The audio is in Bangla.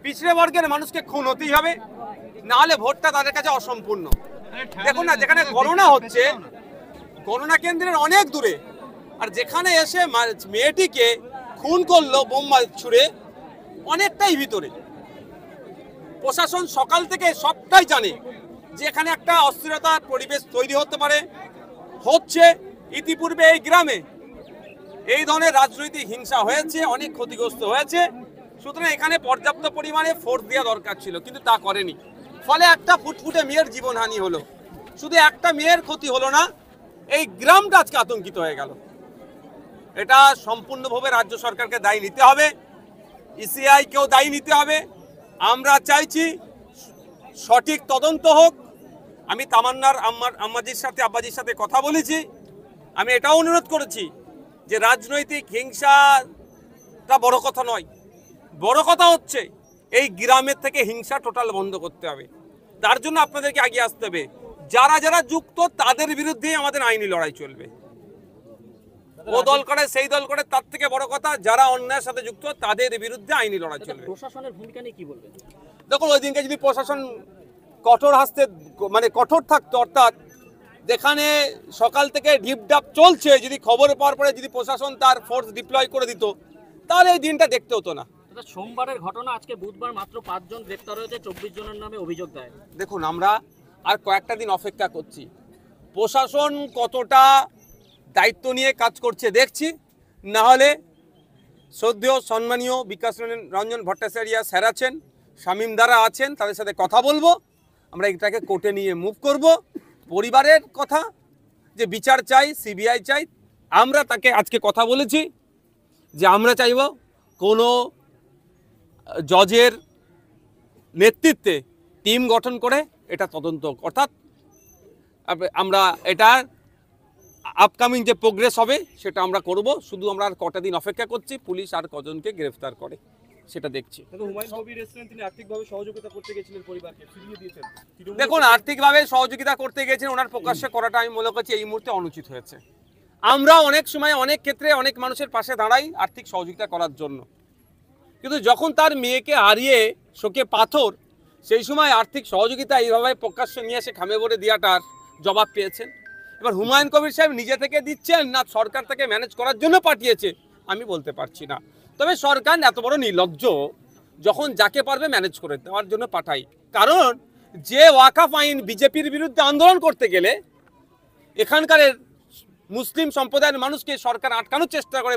পিছড়ে বর্গের মানুষকে খুন হতেই হবে, না হলে ভোটটা তাদের কাছে অসম্পূর্ণ। দেখুন না, যেখানে গণনা হচ্ছে, গণনা কেন্দ্রের অনেক দূরে, আর যেখানে এসে মেয়েটিকে খুন করলো বোম ছুড়ে অনেকটাই ভিতরে। প্রশাসন সকাল থেকে সবটাই জানে যে এখানে একটা অস্থিরতার পরিবেশ তৈরি হতে পারে, হচ্ছে। ইতিপূর্বে এই গ্রামে এই ধরনের রাজনৈতিক হিংসা হয়েছে, অনেক ক্ষতিগ্রস্ত হয়েছে। সুতরাং এখানে পর্যাপ্ত পরিমাণে ফোর্স দেওয়া দরকার ছিল, কিন্তু তা করেনি। ফলে একটা ফুটফুটে মেয়ের জীবনহানি হলো। শুধু একটা মেয়ের ক্ষতি হলো না, এই গ্রামটা আজকে আতঙ্কিত হয়ে গেল। এটা সম্পূর্ণভাবে রাজ্য সরকারকে দায়ী নিতে হবে, ইসিআইকেও দায়ী নিতে হবে। আমরা চাইছি সঠিক তদন্ত হোক। আমি তামান্নার আব্বাজির সাথে কথা বলেছি। আমি এটাও অনুরোধ করেছি যে রাজনৈতিক হিংসাটা বড় কথা নয়, বড় কথা হচ্ছে এই গ্রামের থেকে হিংসা টোটাল বন্ধ করতে হবে। তার জন্য আপনাদেরকে এগিয়ে আসতে হবে। যারা যারা যুক্ত তাদের বিরুদ্ধেই আমাদের আইনি লড়াই চলবে। ও দল করে সেই দল করে, তার থেকে বড় কথা যারা অন্যায়ের সাথে যুক্ত তাদের বিরুদ্ধে আইনি লড়াই চলবে। প্রশাসনের ভূমিকা নিয়ে কি বলবেন? দেখুন, ওই দিনকে যদি প্রশাসন কঠোর হাসতে কঠোর থাকতো, অর্থাৎ যেখানে সকাল থেকে ঢিপঢাপ চলছে, যদি খবর পাওয়ার পরে যদি প্রশাসন তার ফোর্স ডিপ্লয় করে দিত, তাহলে এই দিনটা দেখতে হতো না। সোমবারের ঘটনা, আজকে বুধবার মাত্র 5 জন গ্রেপ্তার হয়েছে, 24 জনের নামে অভিযোগ দেয়। দেখুন, আমরা আর কয়েকটা দিন অপেক্ষা করছি, প্রশাসন কতটা দায়িত্ব নিয়ে কাজ করছে দেখছি। না হলে শ্রদ্ধেয় সম্মানীয় বিকাশ রঞ্জন ভট্টাচার্য স্যার আছেন, শামীম দ্বারা আছেন, তাদের সাথে কথা বলবো। আমরা এটাকে কোর্টে নিয়ে মুভ করব। পরিবারের কথা যে বিচার চাই, সিবিআই চাই, আমরা তাকে আজকে কথা বলেছি যে আমরা চাইব কোনো জজের নেতৃত্বে টিম গঠন করে এটা তদন্ত, অর্থাৎ আমরা এটার আপকামিং যে প্রোগ্রেস হবে সেটা আমরা করব। শুধু আমরা আর কটা দিন অপেক্ষা করছি, পুলিশ আর কজনকে গ্রেফতার করে সেটা দেখছি। দেখুন, আর্থিকভাবে সহযোগিতা করতে গেছেন, ওনার প্রকাশ্যে করাটা আমি মনে করছি এই মুহূর্তে অনুচিত হয়েছে। আমরা অনেক সময় অনেক ক্ষেত্রে অনেক মানুষের পাশে দাঁড়াই আর্থিক সহযোগিতা করার জন্য, কিন্তু যখন তার মেয়েকে হারিয়ে শোকে পাথর, সেই সময় আর্থিক সহযোগিতা এইভাবে প্রকাশ্যে নিয়ে এসে খামে ভরে দেওয়াটার জবাব পেয়েছেন। এবার হুমায়ুন কবির সাহেব নিজে থেকে দিচ্ছেন না সরকার তাকে ম্যানেজ করার জন্য পাঠিয়েছে, আমি বলতে পারছি না। তবে সরকার এত বড় নির্লজ্জ, যখন যাকে পারবে ম্যানেজ করে দেওয়ার জন্য পাঠাই। কারণ যে ওয়াকফ আইন বিজেপির বিরুদ্ধে আন্দোলন করতে গেলে এখানকার মুসলিম সম্প্রদায়ের মানুষকে সরকার আটকানোর চেষ্টা করে।